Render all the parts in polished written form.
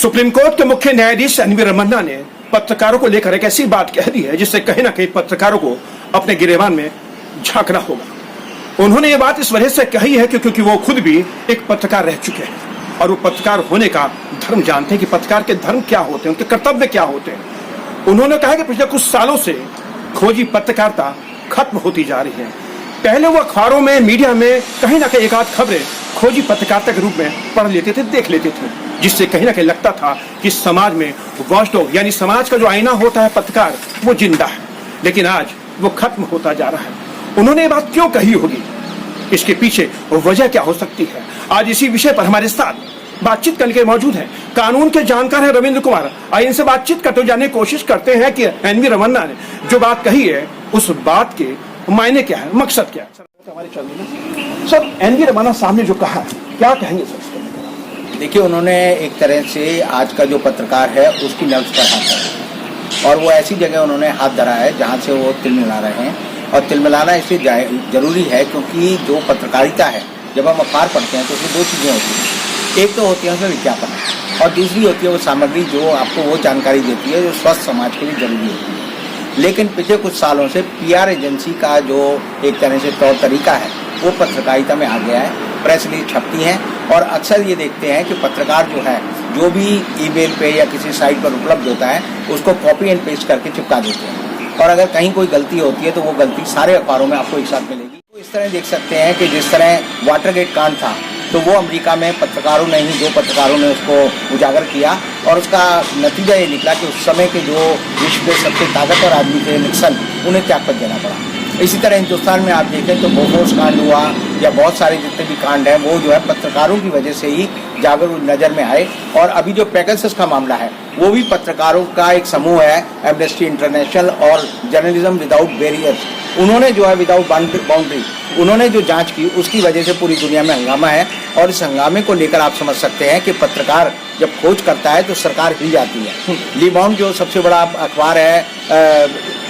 Supreme court के मुख्य न्यायाधीश एनवी रमन्ना ने पत्रकारों को लेकर एक ऐसी बात कह दी है जिससे कहीं ना कहीं पत्रकारों को अपने गिरेबान में झांकना होगा। उन्होंने ये बात इस वजह से कही है क्योंकि वो खुद भी एक पत्रकार रह चुके हैं और वो पत्रकार होने का धर्म जानते हैं कि पत्रकार के धर्म क्या होते हैं, उनके कर्तव्य क्या होते हैं। उन्होंने कहा कि पिछले कुछ सालों से खोजी पत्रकारिता खत्म होती जा रही है। पहले वो अखबारों में, मीडिया में कहीं ना कहीं एक आध खबरें खोजी पत्रकारिता के रूप में पढ़ लेते थे, देख लेते थे, जिससे कहीं ना कहीं लगता था कि समाज में वॉचडॉग यानी समाज का जो आईना होता है पत्रकार, वो जिंदा है। लेकिन आज वो खत्म होता जा रहा है। उन्होंने ये बात क्यों कही होगी, इसके पीछे वजह क्या हो सकती है, आज इसी विषय पर हमारे साथ बातचीत करने के मौजूद है कानून के जानकार है रविंद्र कुमार। आइए इनसे बातचीत करते जाने की कोशिश करते हैं कि एनवी रमन्ना ने जो बात कही है उस बात के मायने क्या है, मकसद क्या है। सर, एनवी रमन्ना साहब ने जो कहा, क्या कहेंगे सर? देखिए, उन्होंने एक तरह से आज का जो पत्रकार है उसकी नब्ज पर हाथ धरा और वो ऐसी जगह उन्होंने हाथ धरा है जहाँ से वो तिलमिला रहे हैं। और तिलमिलाना इसलिए जरूरी है क्योंकि जो पत्रकारिता है, जब हम अखबार पढ़ते हैं तो उसमें दो चीज़ें होती हैं। एक तो होती है उसमें विज्ञापन और दूसरी होती है वो सामग्री जो आपको वो जानकारी देती है जो स्वस्थ समाज के लिए जरूरी होती है। लेकिन पिछले कुछ सालों से पीआर एजेंसी का जो एक तरह से तौर तरीका है वो पत्रकारिता में आ गया है। प्रेस रिलीज छपती हैं और अक्सर ये देखते हैं कि पत्रकार जो है जो भी ईमेल पे या किसी साइट पर उपलब्ध होता है उसको कॉपी एंड पेस्ट करके चिपका देते हैं और अगर कहीं कोई गलती होती है तो वो गलती सारे अखबारों में आपको एक साथ मिलेगी। तो इस तरह देख सकते हैं कि जिस तरह वाटरगेट कांड था तो वो अमेरिका में पत्रकारों ने ही, 2 पत्रकारों ने उसको उजागर किया और उसका नतीजा ये निकला कि उस समय के जो विश्व के सबसे ताकतवर आदमी थे निक्सन, उन्हें त्यागपत्र देना पड़ा। इसी तरह हिंदुस्तान में आप देखें तो बोफोर्स कांड हुआ या बहुत सारे जितने भी कांड हैं वो जो है पत्रकारों की वजह से ही जागर नज़र में आए। और अभी जो पेगासस का मामला है वो भी पत्रकारों का एक समूह है, एम्नेस्टी इंटरनेशनल और जर्नलिज्म विदाउट बैरियर्स, उन्होंने जो है विदाउट बाउंड्री उन्होंने जो जांच की उसकी वजह से पूरी दुनिया में हंगामा है। और इस हंगामे को लेकर आप समझ सकते हैं कि पत्रकार जब खोज करता है तो सरकार हिल जाती है। ली मॉन्ड जो सबसे बड़ा अखबार है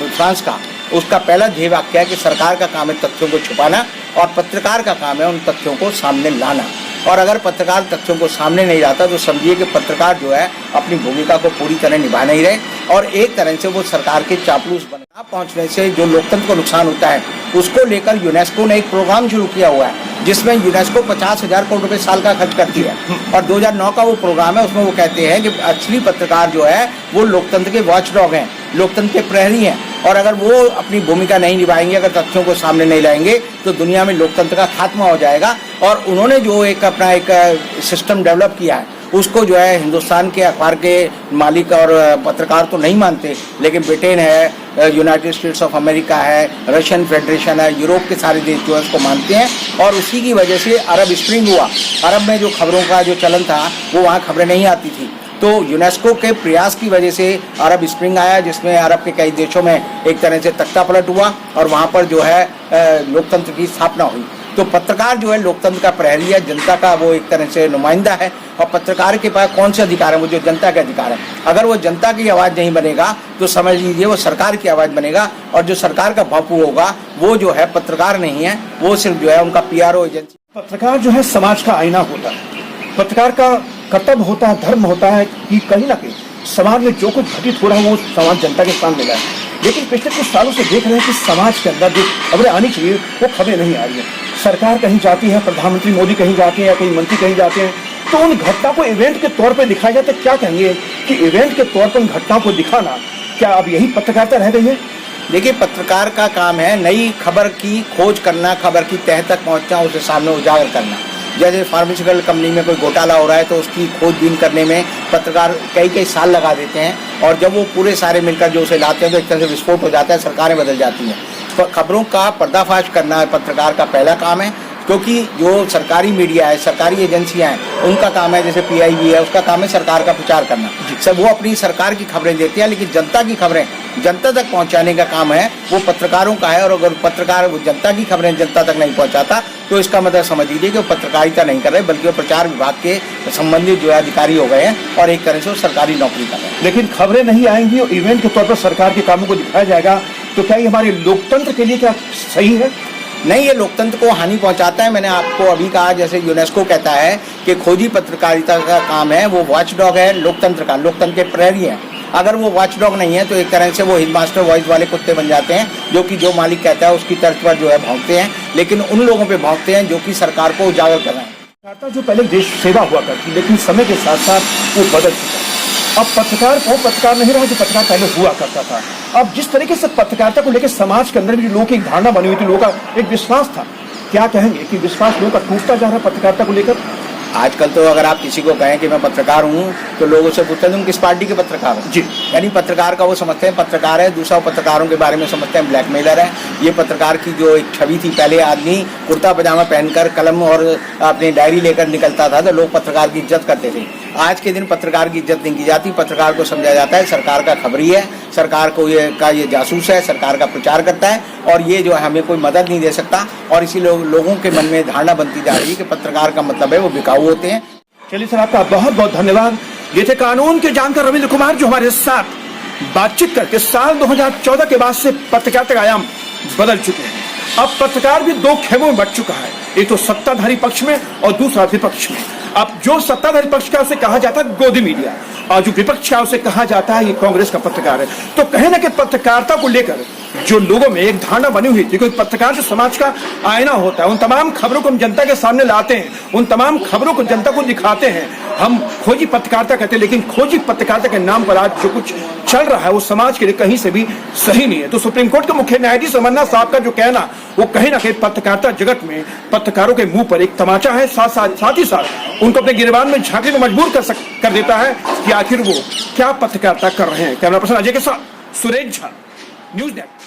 फ्रांस का, उसका पहला ध्येय वाक्य है कि सरकार का काम है तथ्यों को छुपाना और पत्रकार का काम है उन तथ्यों को सामने लाना। और अगर पत्रकार तथ्यों को सामने नहीं लाता तो समझिए कि पत्रकार जो है अपनी भूमिका को पूरी तरह निभा नहीं रहे और एक तरह से वो सरकार के चापलूस बने। यहाँ पहुँचने से जो लोकतंत्र को नुकसान होता है उसको लेकर यूनेस्को ने एक प्रोग्राम शुरू किया हुआ है जिसमें यूनेस्को 50,000 करोड़ रुपए साल का खर्च करती है और 2009 का वो प्रोग्राम है। उसमें वो कहते हैं कि असली पत्रकार जो है वो लोकतंत्र के वॉचडॉग हैं, लोकतंत्र के प्रहरी हैं और अगर वो अपनी भूमिका नहीं निभाएंगे, अगर तथ्यों को सामने नहीं लाएंगे तो दुनिया में लोकतंत्र का खात्मा हो जाएगा। और उन्होंने जो एक अपना एक सिस्टम डेवलप किया है उसको जो है हिंदुस्तान के अखबार के मालिक और पत्रकार तो नहीं मानते, लेकिन ब्रिटेन है, यूनाइटेड स्टेट्स ऑफ अमेरिका है, रशियन फेडरेशन है, यूरोप के सारे देश जो है उसको मानते हैं। और उसी की वजह से अरब स्प्रिंग हुआ, अरब में जो खबरों का जो चलन था वो वहाँ खबरें नहीं आती थी। तो यूनेस्को के प्रयास की वजह से अरब स्प्रिंग आया जिसमें अरब के कई देशों में एक तरह से तख्ता पलट हुआ और वहाँ पर जो है लोकतंत्र की स्थापना हुई। तो पत्रकार जो है लोकतंत्र का प्रहरी है, जनता का वो एक तरह से नुमाइंदा है और पत्रकार के पास कौन से अधिकार है, वो जो जनता के अधिकार है। अगर वो जनता की आवाज़ नहीं बनेगा तो समझ लीजिए वो सरकार की आवाज़ बनेगा और जो सरकार का बापू होगा वो जो है पत्रकार नहीं है, वो सिर्फ जो है उनका पीआरओ एजेंसी। पत्रकार जो है समाज का आईना होता है, पत्रकार का कर्तव्य होता है, धर्म होता है कि कहीं ना कहीं समाज में जो कुछ घटित हो रहा है वो समाज जनता के सामने लाए। लेकिन पिछले कुछ सालों से देख रहे हैं कि समाज के अंदर जो खबरें आनी चाहिए वो खबरें नहीं आ रही है। सरकार कहीं जाती है, प्रधानमंत्री मोदी कहीं जाते हैं या कहीं मंत्री कहीं जाते हैं तो उन घटना को इवेंट के तौर पर दिखाया जाता है। क्या कहेंगे कि इवेंट के तौर पर उन घटनाओं को दिखाना, क्या अब यही पत्रकारिता रह गई है? देखिए, पत्रकार का काम है नई खबर की खोज करना, खबर की तह तक पहुँचना, उसे सामने उजागर करना। जैसे फार्मास्यूटिकल कंपनी में कोई घोटाला हो रहा है तो उसकी खोजबीन करने में पत्रकार कई साल लगा देते हैं और जब वो पूरे सारे मिलकर जो उसे लाते हैं तो एक तरह से विस्फोट हो जाता है, सरकारें बदल जाती हैं। तो खबरों का पर्दाफाश करना पत्रकार का पहला काम है क्योंकि जो सरकारी मीडिया है, सरकारी एजेंसियां हैं, उनका काम है, जैसे पीआईबी है उसका काम है सरकार का प्रचार करना। सब वो अपनी सरकार की खबरें देती है लेकिन जनता की खबरें जनता तक पहुंचाने का काम है वो पत्रकारों का है। और अगर पत्रकार वो जनता की खबरें जनता तक नहीं पहुंचाता तो इसका मतलब समझ लीजिए कि वो पत्रकारिता नहीं कर रहे बल्कि वो प्रचार विभाग के संबंधित जो है अधिकारी हो गए हैं और एक तरह से वो सरकारी नौकरी कर रहे हैं। लेकिन खबरें नहीं आएंगी और इवेंट के तौर पर सरकार के कामों को दिखाया जाएगा तो क्या ये हमारे लोकतंत्र के लिए क्या सही है? नहीं, ये लोकतंत्र को हानि पहुंचाता है। मैंने आपको अभी कहा, जैसे यूनेस्को कहता है कि खोजी पत्रकारिता का काम है, वो वॉचडॉग है लोकतंत्र का, लोकतंत्र के प्रहरी है। अगर वो वॉचडॉग नहीं है तो एक तरह से वो हेडमास्टर वॉइस वाले कुत्ते बन जाते हैं, जो कि जो मालिक कहता है उसकी तर्ज पर जो है भौंकते हैं, लेकिन उन लोगों पे भौंकते हैं जो कि सरकार को उजागर कर रहे हैं। जो पहले देश सेवा हुआ करती, लेकिन समय के साथ साथ वो बदल चुका है। अब पत्रकार को पत्रकार नहीं रहा जो पत्रकार पहले हुआ करता था। अब जिस तरीके से पत्रकारिता को लेकर समाज के अंदर भी लोगों की एक धारणा बनी हुई थी, लोगों का एक विश्वास था, क्या कहेंगे कि विश्वास लोगों का टूटता जा रहा है पत्रकारिता को लेकर? आजकल तो अगर आप किसी को कहें कि मैं पत्रकार हूँ तो लोगों से पूछते हैं तुम किस पार्टी के पत्रकार हो जी। यानी पत्रकार का वो समझते हैं पत्रकार है, दूसरा पत्रकारों के बारे में समझते हैं ब्लैकमेलर है। ये पत्रकार की जो एक छवि थी, पहले आदमी कुर्ता पजामा पहनकर कलम और अपनी डायरी लेकर निकलता था तो लोग पत्रकार की इज्जत करते थे। आज के दिन पत्रकार की इज्जत नहीं की जाती, पत्रकार को समझा जाता है सरकार का खबरी है, सरकार को ये जासूस है, सरकार का प्रचार करता है और ये जो है हमें कोई मदद नहीं दे सकता। और इसी लोगों के मन में धारणा बनती जा रही है कि पत्रकार का मतलब है वो बिकाऊ होते हैं। चलिए सर, आपका बहुत बहुत धन्यवाद। ये थे कानून के जानकार रविंद्र कुमार, जो हमारे साथ बातचीत करके साल 2014 के बाद से पत्रकारिता का आयाम बदल चुके हैं। अब पत्रकार भी दो खेमों में बट चुका है, एक तो सत्ताधारी पक्ष में और दूसरा विपक्ष में। अब जो सत्ताधारी पक्ष का उसे कहा जाता है गोदी मीडिया, और जो विपक्ष का उसे कहा जाता है ये कांग्रेस का पत्रकार है। तो कहे ना कि पत्रकारिता को लेकर जो लोगों में एक धारणा बनी हुई थी, क्योंकि पत्रकार जो समाज का आईना होता है, उन तमाम खबरों को हम जनता के सामने लाते हैं, उन तमाम खबरों को जनता को दिखाते हैं। हम खोजी पत्रकारिता कहते हैं, लेकिन खोजी पत्रकारिता के नाम पर आज जो कुछ चल रहा है वो समाज के लिए कहीं से भी सही नहीं है। तो सुप्रीम कोर्ट के मुख्य न्यायाधीश अमरनाथ साहब का जो कहना, वो कहीं ना कहीं पत्रकारिता जगत में पत्रकारों के मुंह पर एक तमाचा है, साथ ही साथ उनको अपने गिरबान में झांकने को मजबूर कर देता है कि आखिर वो क्या पत्रकारिता कर रहे हैं। कैमरा पर्सन अजय के साथ सुरेश झा, न्यूज़ नेट।